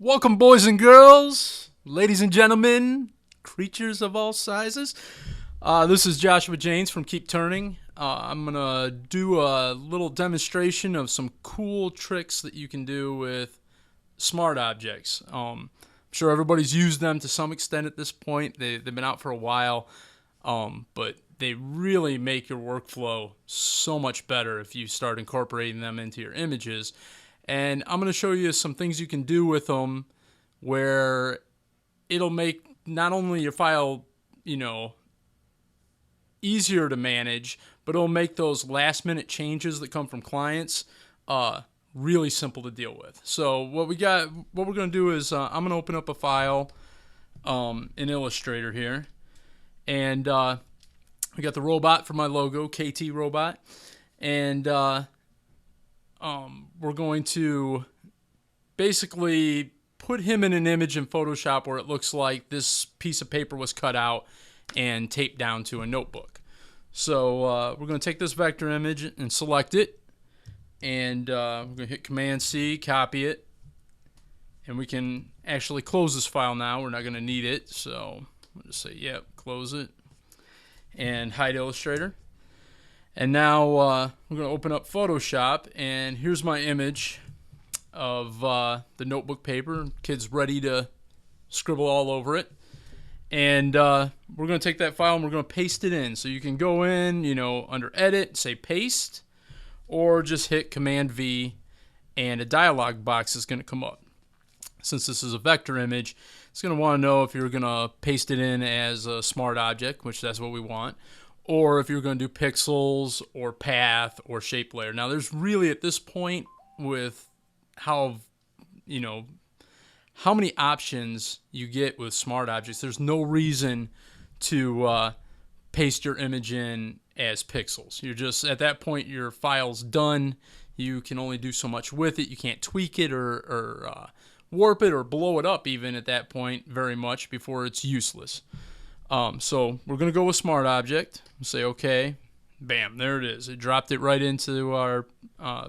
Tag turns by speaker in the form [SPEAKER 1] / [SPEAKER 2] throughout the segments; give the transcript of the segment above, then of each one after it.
[SPEAKER 1] Welcome, boys and girls, ladies and gentlemen, creatures of all sizes. This is Joshua Janes from Keep Turning. I'm going to do a little demonstration of some cool tricks that you can do with smart objects. I'm sure everybody's used them to some extent at this point. They've been out for a while, but they really make your workflow so much better if you start incorporating them into your images. And I'm going to show you some things you can do with them where it'll make not only your file, easier to manage, but it'll make those last minute changes that come from clients really simple to deal with. So what we're going to do is I'm going to open up a file in Illustrator here, and we got the robot for my logo, KT Robot, and we're going to basically put him in an image in Photoshop where it looks like this piece of paper was cut out and taped down to a notebook. So we're going to take this vector image and select it, and we're going to hit Command-C, copy it, and we can actually close this file now. We're not going to need it, so I'll just say, yep, close it, and hide Illustrator. And now we're going to open up Photoshop, and here's my image of the notebook paper. Kid's ready to scribble all over it. And we're going to take that file and we're going to paste it in. So you can go in, under Edit, say Paste, or just hit Command-V, and a dialog box is going to come up. Since this is a vector image, it's going to want to know if you're going to paste it in as a smart object, which that's what we want, or if you're going to do pixels or path or shape layer. Now there's really, at this point, with how many options you get with smart objects, there's no reason to paste your image in as pixels. You're just, at that point, your file's done. You can only do so much with it. You can't tweak it or warp it or blow it up even at that point very much before it's useless. So we're going to go with smart object. Say OK. Bam, there it is. It dropped it right into our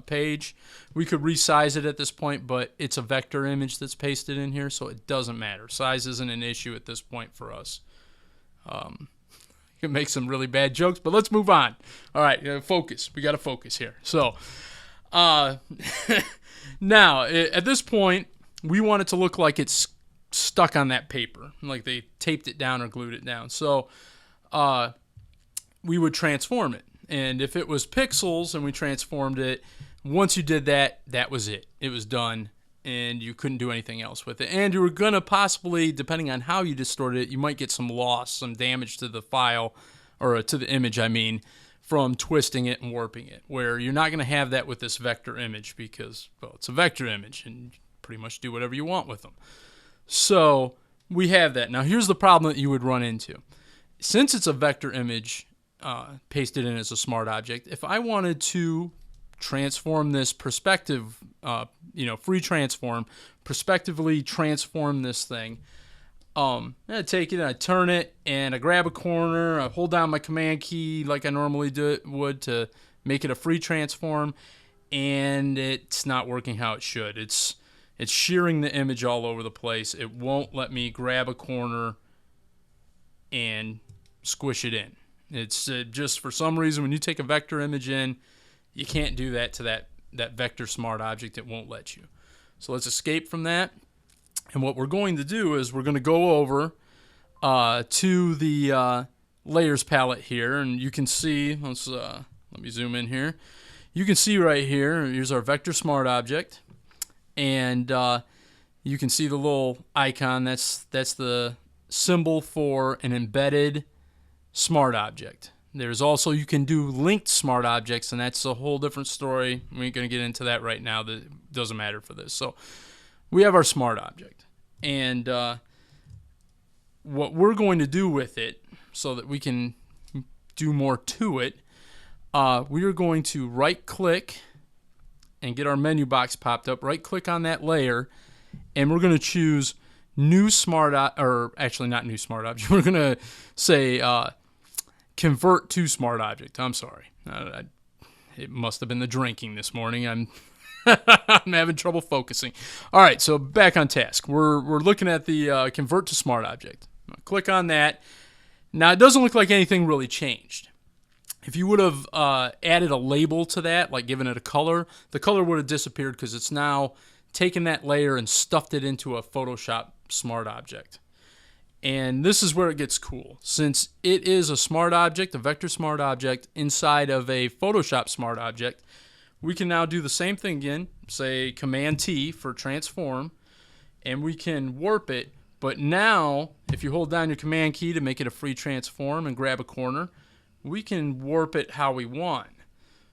[SPEAKER 1] page. We could resize it at this point, but it's a vector image that's pasted in here, so it doesn't matter. Size isn't an issue at this point for us. You can make some really bad jokes, but let's move on. All right, focus. We got to focus here. So now, at this point, we want it to look like it's stuck on that paper, like they taped it down or glued it down. So we would transform it. And if it was pixels and we transformed it, once you did that, that was it. It was done, and you couldn't do anything else with it. And you were going to possibly, depending on how you distorted it, you might get some loss, some damage to the file, or to the image, I mean, from twisting it and warping it, where you're not going to have that with this vector image because, well, it's a vector image, and you pretty much do whatever you want with them. So we have that. Now here's the problem that you would run into. Since it's a vector image pasted in as a smart object, if I wanted to transform this perspective, free transform, prospectively transform this thing, I take it and I turn it and I grab a corner, I hold down my command key like I normally would to make it a free transform, and it's not working how it should. It's shearing the image all over the place. It won't let me grab a corner and squish it in. It's just, for some reason, when you take a vector image in, you can't do that to that vector smart object. It won't let you. So let's escape from that. And what we're going to do is we're going to go over to the layers palette here, and you can see, let me zoom in here. You can see right here, here's our vector smart object. And you can see the little icon. That's the symbol for an embedded smart object. There's also, you can do linked smart objects, and that's a whole different story. We ain't going to get into that right now. That doesn't matter for this. So we have our smart object. And what we're going to do with it so that we can do more to it, we are going to right-click and get our menu box popped up. Right-click on that layer, and we're going to choose New Smart, or actually not New Smart Object. We're going to say convert to smart object. I'm sorry. It must have been the drinking this morning. I'm I'm having trouble focusing. All right, so back on task. We're looking at the convert to smart object. Click on that. Now, it doesn't look like anything really changed. If you would have added a label to that, like given it a color, the color would have disappeared because it's now taken that layer and stuffed it into a Photoshop smart object. And this is where it gets cool. Since it is a smart object, a vector smart object, inside of a Photoshop smart object, we can now do the same thing again, say Command-T for transform, and we can warp it. But now, if you hold down your Command key to make it a free transform and grab a corner, we can warp it how we want.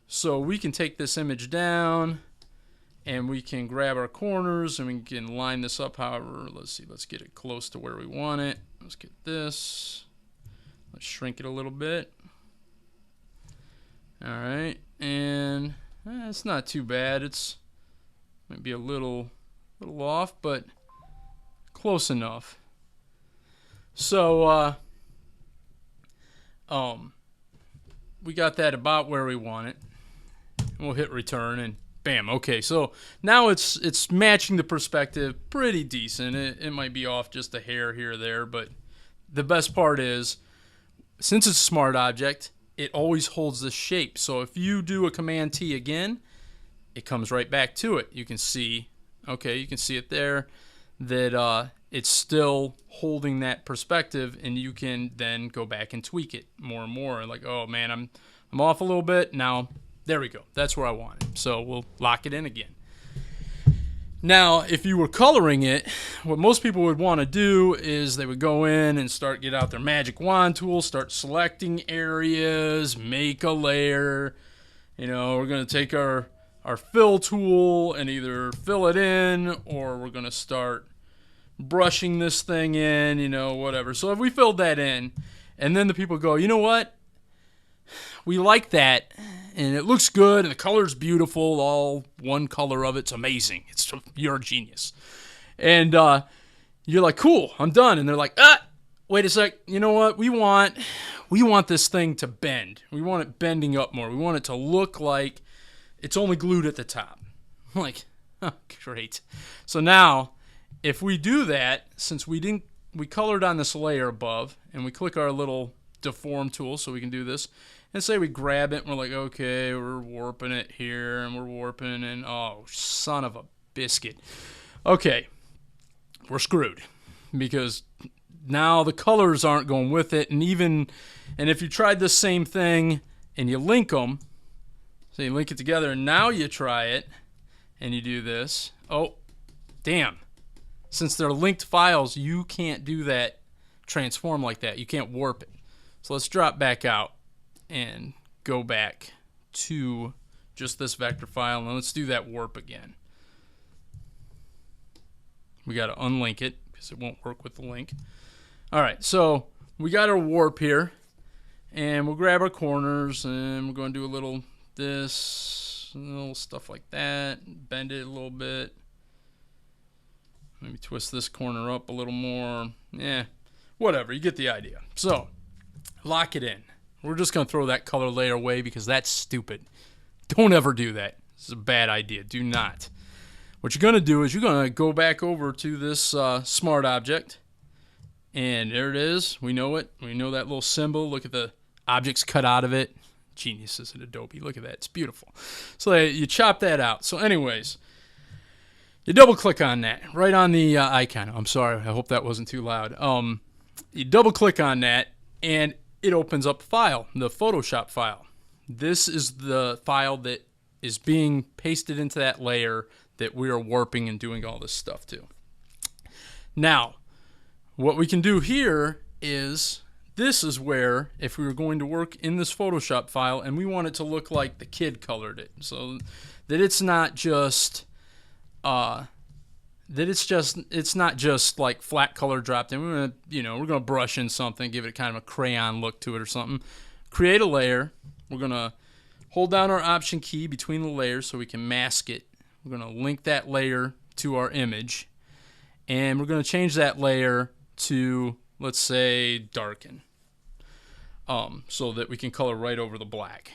[SPEAKER 1] So we can take this image down, and we can grab our corners, and we can line this up however. Let's see, let's get it close to where we want it. Let's get this. Let's shrink it a little bit. All right, and it's not too bad. It's maybe a little off, but close enough. So we got that about where we want it. We'll hit return and bam. Okay, so now it's matching the perspective pretty decent. It might be off just a hair here or there, but the best part is, since it's a smart object, it always holds the shape. So if you do a Command-T again, it comes right back to it. You can see, okay, you can see it there, that it's still holding that perspective, and you can then go back and tweak it more and more. Like, oh man, I'm off a little bit. Now, there we go. That's where I want it. So we'll lock it in again. Now, if you were coloring it, what most people would want to do is they would go in and get out their magic wand tool, start selecting areas, make a layer. You know, we're going to take our fill tool and either fill it in, or we're going to start brushing this thing in, you know, whatever. So if we filled that in, and then the people go, you know what? We like that, and it looks good, and the color's beautiful. All one color of it's amazing. You're a genius. And you're like, cool, I'm done. And they're like, wait a sec. You know what? We want this thing to bend. We want it bending up more. We want it to look like it's only glued at the top. I'm like, oh, great. So now, if we do that, since we colored on this layer above, and we click our little deform tool so we can do this, and say we grab it, and we're like, okay, we're warping it here, and we're warping, and oh, son of a biscuit. Okay, we're screwed, because now the colors aren't going with it, and if you tried the same thing, and you link them, so you link it together, and now you try it, and you do this, oh, damn. Since they're linked files, you can't do that transform like that. You can't warp it. So let's drop back out and go back to just this vector file, and let's do that warp again. We got to unlink it because it won't work with the link. All right, so we got our warp here, and we'll grab our corners, and we're going to do a little stuff like that, bend it a little bit. Maybe twist this corner up a little more. Yeah, whatever. You get the idea. So, lock it in. We're just going to throw that color layer away because that's stupid. Don't ever do that. This is a bad idea. Do not. What you're going to do is you're going to go back over to this smart object. And there it is. We know it. We know that little symbol. Look at the objects cut out of it. Geniuses in Adobe. Look at that. It's beautiful. So you chop that out. So anyways, you double click on that right on the icon. I'm sorry, I hope that wasn't too loud. You double click on that, and it opens up a file, the Photoshop file. This is the file that is being pasted into that layer that we are warping and doing all this stuff to. Now, what we can do here is, this is where, if we were going to work in this Photoshop file and we want it to look like the kid colored it, so that it's not just it's not just like flat color dropped in. We're gonna brush in something, give it kind of a crayon look to it or something. Create a layer. We're gonna hold down our Option key between the layers so we can mask it. We're gonna link that layer to our image, and we're gonna change that layer to, let's say, darken. so that we can color right over the black.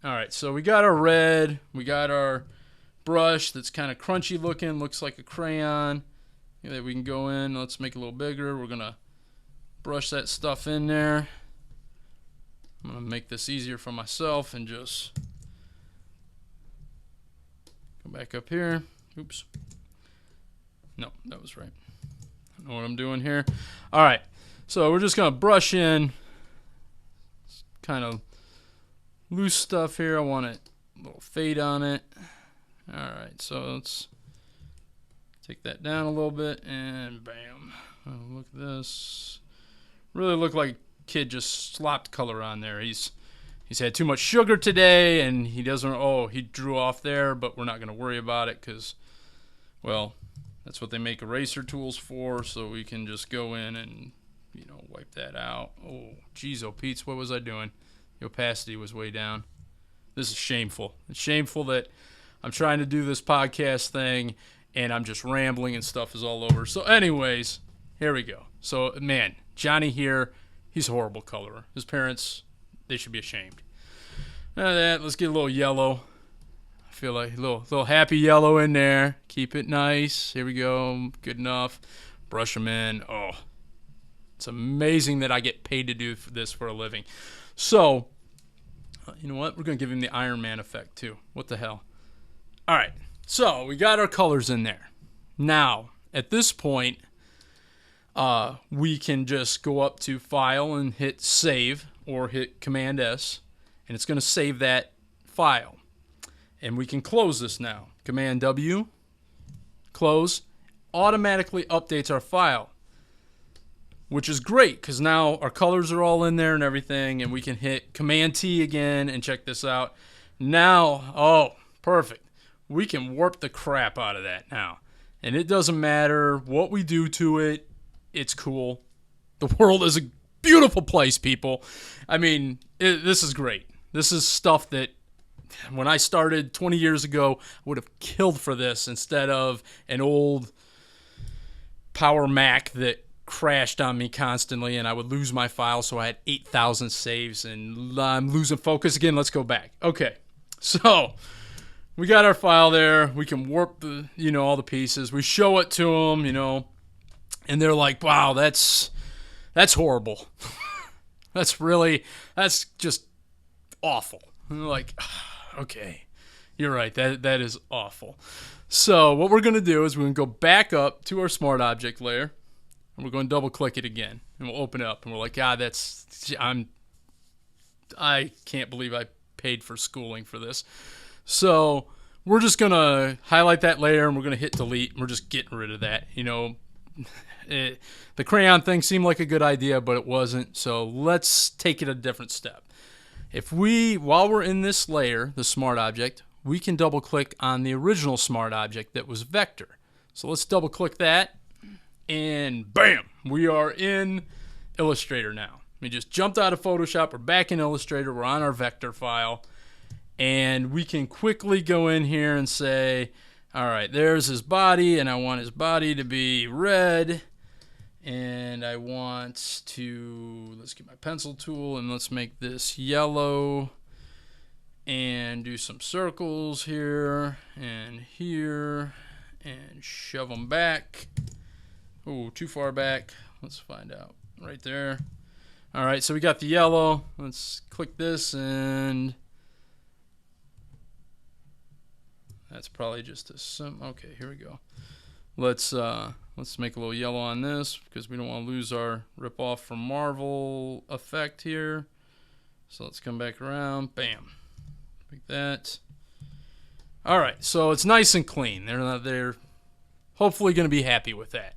[SPEAKER 1] All right, so we got our red, we got our brush that's kind of crunchy looking, looks like a crayon that we can go in. Let's make it a little bigger. We're gonna brush that stuff in there. I'm gonna make this easier for myself and just go back up here. Oops. No, that was right. I know what I'm doing here. All right, so we're just gonna brush in kind of loose stuff here. I want it a little fade on it. All right, so let's take that down a little bit and bam. Oh, look at this. Really look like a kid just slopped color on there. He's had too much sugar today and he doesn't, oh, he drew off there, but we're not going to worry about it because, well, that's what they make eraser tools for, so we can just go in and, you know, wipe that out. Oh, geez, oh, Pete's, what was I doing? The opacity was way down. This is shameful. It's shameful that I'm trying to do this podcast thing and I'm just rambling and stuff is all over. So anyways, here we go. So, man, Johnny here, he's a horrible colorer. His parents, they should be ashamed. Now that, let's get a little yellow. I feel like a little happy yellow in there. Keep it nice. Here we go. Good enough. Brush them in. Oh, it's amazing that I get paid to do this for a living. So, you know what? We're going to give him the Iron Man effect too. What the hell? All right. So, we got our colors in there. Now, at this point, we can just go up to File and hit Save or hit Command S, and it's going to save that file. And we can close this now. Command W, close, automatically updates our file, which is great because now our colors are all in there and everything, and we can hit Command T again and check this out. Now, oh, perfect. We can warp the crap out of that now. And it doesn't matter what we do to it. It's cool. The world is a beautiful place, people. I mean, this is great. This is stuff that when I started 20 years ago, I would have killed for this instead of an old Power Mac that crashed on me constantly and I would lose my file, so I had 8,000 saves and I'm losing focus again. Let's go back. Okay, so we got our file there. We can warp the, all the pieces. We show it to them, and they're like, wow, that's horrible. that's just awful. And they're like, okay, you're right. That is awful. So what we're going to do is we're going to go back up to our Smart Object layer, and we're going to double click it again, and we'll open it up, and we're like, I can't believe I paid for schooling for this. So we're just going to highlight that layer, and we're going to hit delete, and we're just getting rid of that. The crayon thing seemed like a good idea, but it wasn't. So let's take it a different step. While we're in this layer, the Smart Object, we can double click on the original Smart Object that was Vector. So let's double click that, and bam, we are in Illustrator now. We just jumped out of Photoshop. We're back in Illustrator. We're on our Vector file, and we can quickly go in here and say, all right, there's his body, and I want his body to be red, and I want to, let's get my pencil tool, and let's make this yellow, and do some circles here, and shove them back. Oh, too far back. Let's find out. Right there. All right, so we got the yellow. Let's click this, and that's probably just okay, here we go. Let's make a little yellow on this because we don't want to lose our rip off from Marvel effect here. So let's come back around. Bam. Like that. All right, so it's nice and clean. They're hopefully going to be happy with that.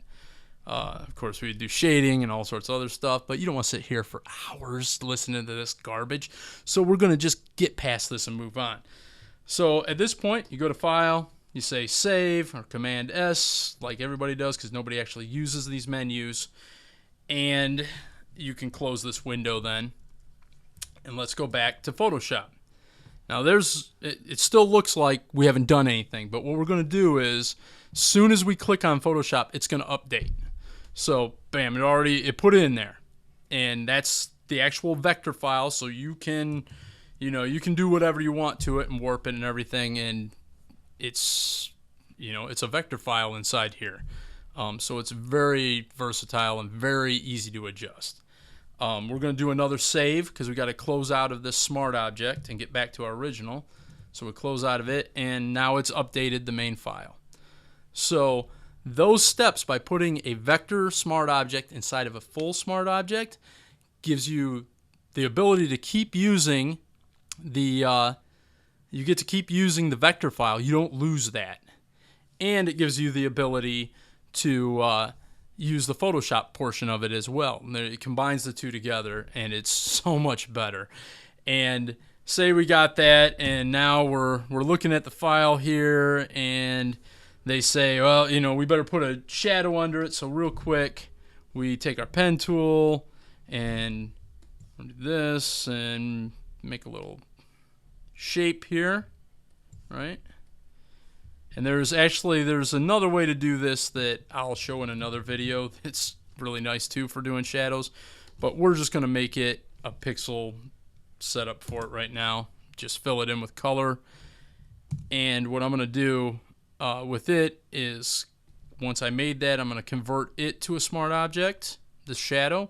[SPEAKER 1] Of course, we do shading and all sorts of other stuff, but you don't want to sit here for hours listening to this garbage. So we're going to just get past this and move on. So at this point, you go to File, you say Save or Command S, like everybody does, because nobody actually uses these menus, and you can close this window then. And let's go back to Photoshop. Now it still looks like we haven't done anything, but what we're going to do is, as soon as we click on Photoshop, it's going to update. So bam, it put it in there, and that's the actual vector file, so you can, you can do whatever you want to it and warp it and everything, and it's, it's a vector file inside here. So it's very versatile and very easy to adjust. We're going to do another save because we got to close out of this smart object and get back to our original. So we close out of it, and now it's updated the main file. So those steps, by putting a vector smart object inside of a full smart object, gives you the ability to keep using the you get to keep using the vector file. You don't lose that. And it gives you the ability to use the Photoshop portion of it as well. And it combines the two together, and it's so much better. And say we got that, and now we're looking at the file here, and they say, well, we better put a shadow under it. So real quick, we take our pen tool and do this and make a little shape here, right? And there's another way to do this that I'll show in another video. It's really nice too for doing shadows, but we're just going to make it a pixel setup for it right now. Just fill it in with color. And what I'm going to do with it is, once I made that, I'm going to convert it to a smart object, the shadow.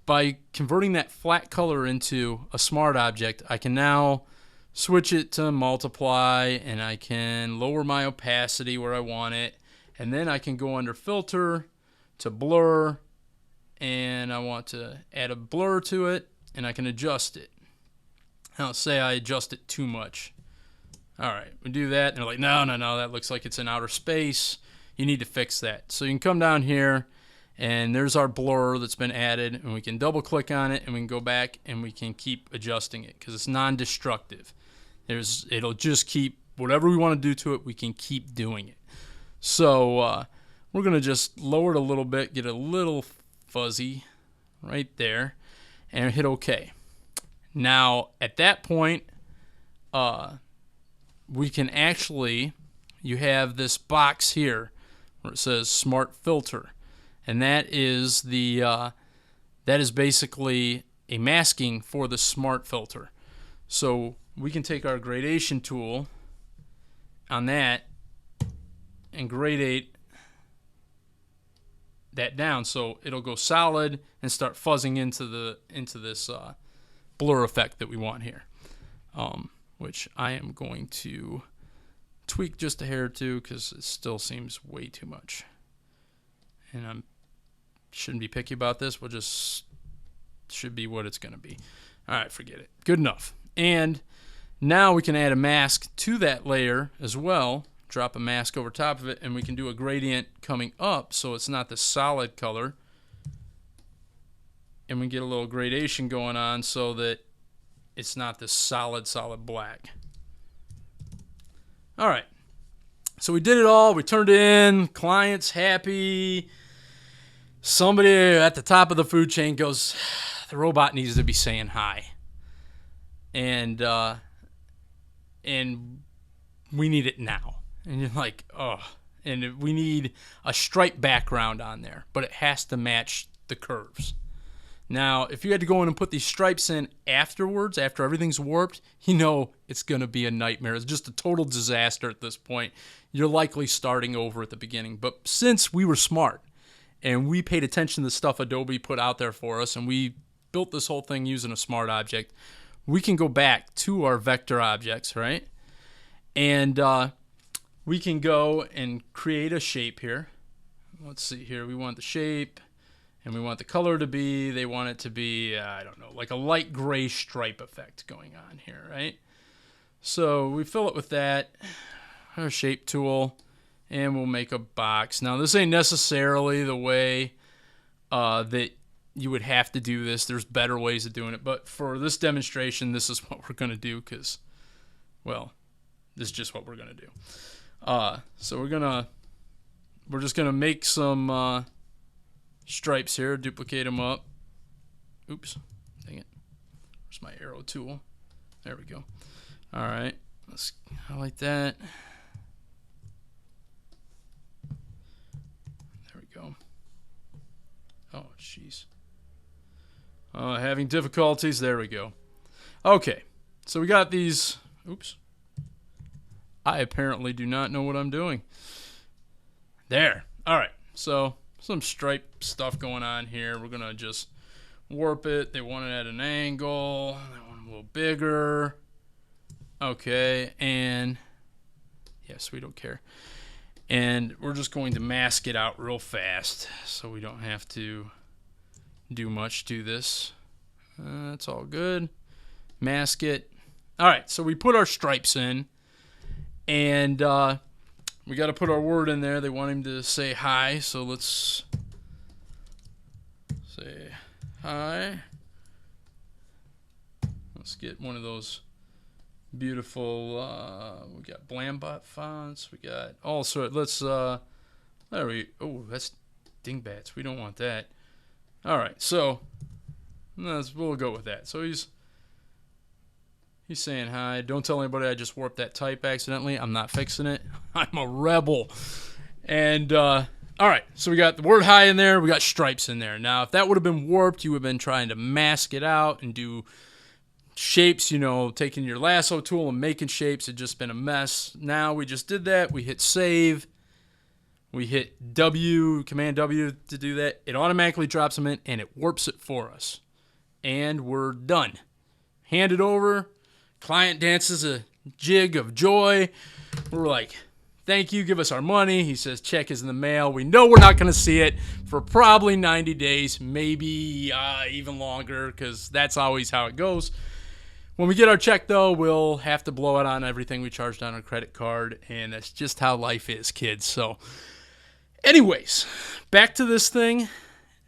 [SPEAKER 1] By converting that flat color into a smart object, I can now switch it to multiply, and I can lower my opacity where I want it, and then I can go under filter to blur, and I want to add a blur to it, and I can adjust it. Now say I adjust it too much. Alright, we do that, and they're like, no, that looks like it's in outer space. You need to fix that. So you can come down here, and there's our blur that's been added, and we can double click on it, and we can go back and we can keep adjusting it because it's non-destructive. It'll just keep whatever we want to do to it, we can keep doing it. So we're going to just lower it a little bit, get a little fuzzy right there, and hit OK. Now at that point, we can actually, you have this box here where it says Smart Filter, and that is basically a masking for the Smart Filter. So we can take our gradation tool on that and gradate that down, so it'll go solid and start fuzzing into this blur effect that we want here, which I am going to tweak just a hair or two because it still seems way too much, and I shouldn't be picky about this. We'll just should be what it's going to be. All right, forget it. Good enough. And now we can add a mask to that layer as well. Drop a mask over top of it, and we can do a gradient coming up so it's not the solid color. And we get a little gradation going on so that it's not this solid black. All right. So we did it all. We turned it in. Client's happy. Somebody at the top of the food chain goes, the robot needs to be saying hi. And we need it now. And you're like, oh, and we need a stripe background on there, but it has to match the curves. Now, if you had to go in and put these stripes in afterwards, after everything's warped, it's going to be a nightmare. It's just a total disaster at this point. You're likely starting over at the beginning. But since we were smart and we paid attention to the stuff Adobe put out there for us, and we built this whole thing using a smart object, we can go back to our vector objects, right? And we can go and create a shape here. Let's see here. We want the shape, and we want the color to be, they want it to be, I don't know, like a light gray stripe effect going on here, right? So we fill it with that, our shape tool, and we'll make a box. Now, this ain't necessarily the way that you would have to do this. There's better ways of doing it, but for this demonstration, this is what we're going to do because, well, this is just what we're going to do. So we're just going to make some stripes here, duplicate them up. Oops, dang it. Where's my arrow tool? There we go. All right, let's highlight that. There we go. Oh, jeez. Having difficulties. There we go. Okay, so we got these. Oops. I apparently do not know what I'm doing. There. All right, so some stripe stuff going on here. We're going to just warp it. They want it at an angle. That one a little bigger. Okay, and yes, we don't care. And we're just going to mask it out real fast so we don't have to do much to this. That's all good. Mask it. All right, so we put our stripes in, and we got to put our word in there. They want him to say hi, so let's say hi. Let's get one of those beautiful, we got Blambot fonts. We got all sorts. Let's, there we, oh, that's dingbats. We don't want that. All right, so we'll go with that. So he's saying hi. Don't tell anybody I just warped that type accidentally. I'm not fixing it. I'm a rebel. And, all right, so we got the word hi in there. We got stripes in there. Now, if that would have been warped, you would have been trying to mask it out and do shapes, you know, taking your lasso tool and making shapes. Had just been a mess. Now we just did that. We hit save. We hit W, Command W to do that. It automatically drops them in and it warps it for us. And we're done. Hand it over. Client dances a jig of joy. We're like, thank you, give us our money. He says check is in the mail. We know we're not going to see it for probably 90 days, maybe even longer, because that's always how it goes. When we get our check, though, we'll have to blow it on everything we charged on our credit card, and that's just how life is, kids. So, anyways, back to this thing.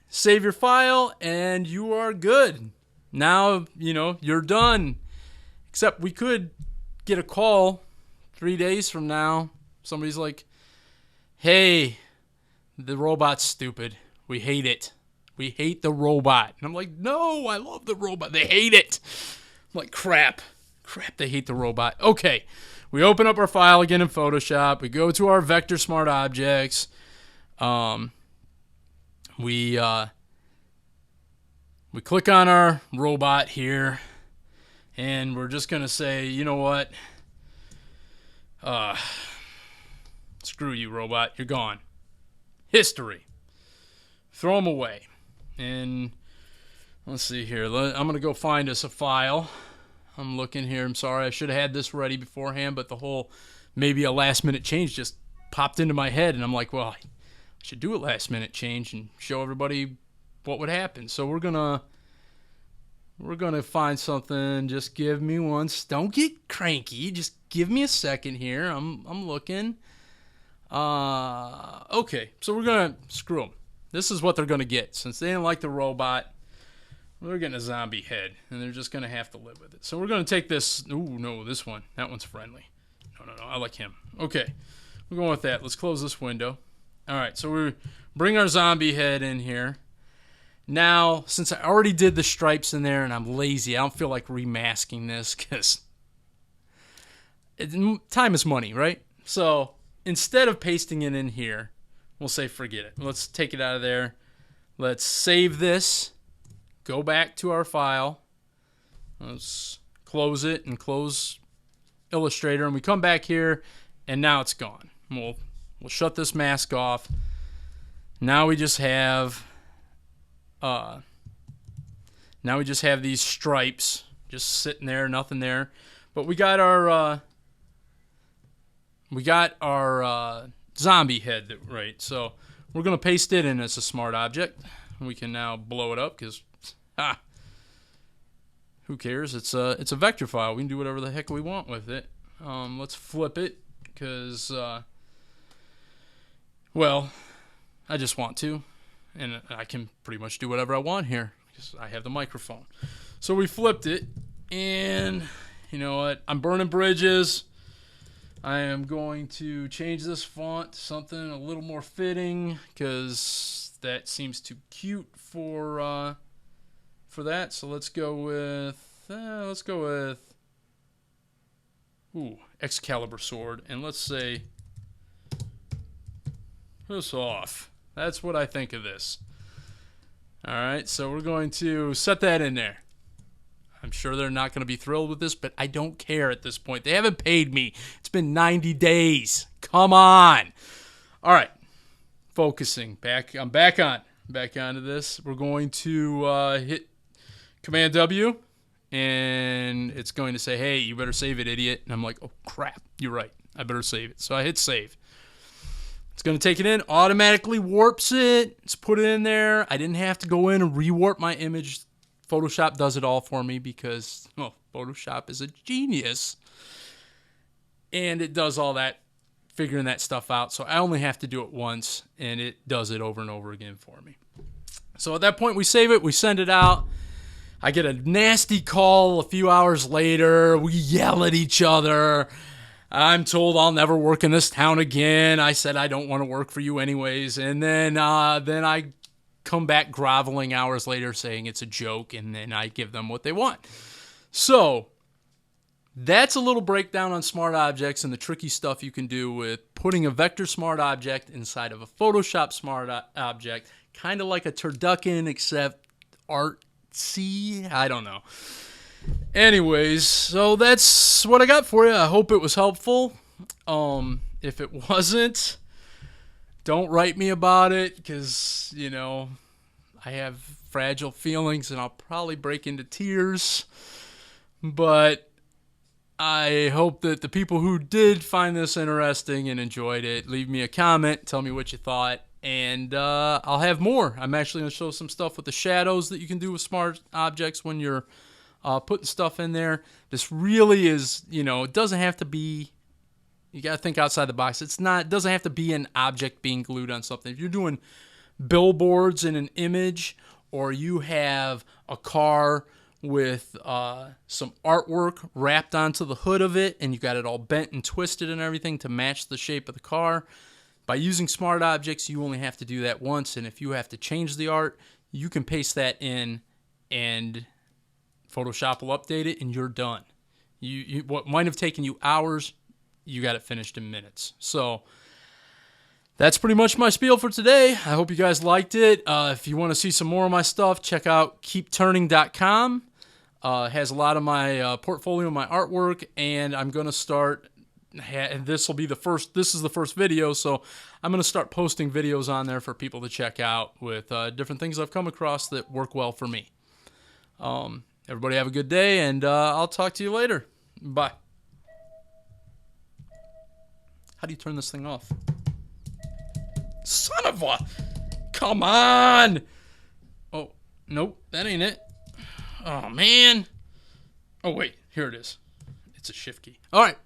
[SPEAKER 1] Save your file, and you are good. Now, you know, you're done. Except we could get a call 3 days from now. Somebody's like, hey, the robot's stupid. We hate it. We hate the robot. And I'm like, no, I love the robot. They hate it. I'm like, crap, they hate the robot. Okay, we open up our file again in Photoshop. We go to our Vector Smart Objects. We click on our robot here, and we're just going to say, you know what? Screw you, robot. You're gone. History. Throw them away. And let's see here. I'm going to go find us a file. I'm looking here. I'm sorry. I should have had this ready beforehand, but the whole maybe a last-minute change just popped into my head, and I'm like, well, I should do a last-minute change and show everybody what would happen. So we're gonna find something. Just give me one. Don't get cranky. Just give me a second here. I'm looking. Okay. So we're gonna screw them. This is what they're gonna get since they didn't like the robot. They're getting a zombie head, and they're just gonna have to live with it. So we're gonna take this. Ooh, no, this one. That one's friendly. No. I like him. Okay. We're going with that. Let's close this window. All right. So we bring our zombie head in here. Now, since I already did the stripes in there and I'm lazy, I don't feel like remasking this because time is money, right? So instead of pasting it in here, we'll say forget it. Let's take it out of there. Let's save this. Go back to our file. Let's close it and close Illustrator. And we come back here, and now it's gone. We'll shut this mask off. Now we just have... these stripes just sitting there, nothing there. But we got our zombie head, right? So we're gonna paste it in as a smart object. We can now blow it up because who cares? It's a vector file. We can do whatever the heck we want with it. Let's flip it because well, I just want to. And I can pretty much do whatever I want here because I have the microphone. So we flipped it, and you know what? I'm burning bridges. I am going to change this font to something a little more fitting because that seems too cute for that. So let's go with Excalibur sword, and let's say this off. That's what I think of this. All right, so we're going to set that in there. I'm sure they're not going to be thrilled with this, but I don't care at this point. They haven't paid me. It's been 90 days. Come on. All right, focusing. I'm back on. Back onto this. We're going to hit Command W, and it's going to say, hey, you better save it, idiot. And I'm like, oh, crap. You're right. I better save it. So I hit save. It's going to take it in, automatically warps it. It's put it in there. I didn't have to go in and rewarp my image. Photoshop does it all for me because, Photoshop is a genius. And it does all that, figuring that stuff out. So I only have to do it once, and it does it over and over again for me. So at that point, we save it. We send it out. I get a nasty call a few hours later. We yell at each other. I'm told I'll never work in this town again. I said I don't want to work for you anyways. And then I come back groveling hours later saying it's a joke, and then I give them what they want. So that's a little breakdown on smart objects and the tricky stuff you can do with putting a vector smart object inside of a Photoshop smart object, kind of like a Turducken except artsy. I don't know. Anyways, so that's what I got for you. I hope it was helpful. If it wasn't, don't write me about it because, I have fragile feelings and I'll probably break into tears. But I hope that the people who did find this interesting and enjoyed it, leave me a comment, tell me what you thought, and I'll have more. I'm actually going to show some stuff with the shadows that you can do with smart objects when you're putting stuff in there. This really is, it doesn't have to be, you got to think outside the box. It doesn't have to be an object being glued on something. If you're doing billboards in an image, or you have a car with some artwork wrapped onto the hood of it, and you got it all bent and twisted and everything to match the shape of the car, by using smart objects, you only have to do that once, and if you have to change the art, you can paste that in, and Photoshop will update it, and you're done. What might have taken you hours, you got it finished in minutes. So that's pretty much my spiel for today. I hope you guys liked it. If you want to see some more of my stuff, check out keepturning.com. It has a lot of my portfolio, my artwork, and I'm going to start, and this is the first video, so I'm going to start posting videos on there for people to check out with different things I've come across that work well for me. Everybody have a good day, and I'll talk to you later. Bye. How do you turn this thing off? Son of a... Come on! Oh, nope, that ain't it. Oh, man. Oh, wait, here it is. It's a shift key. All right.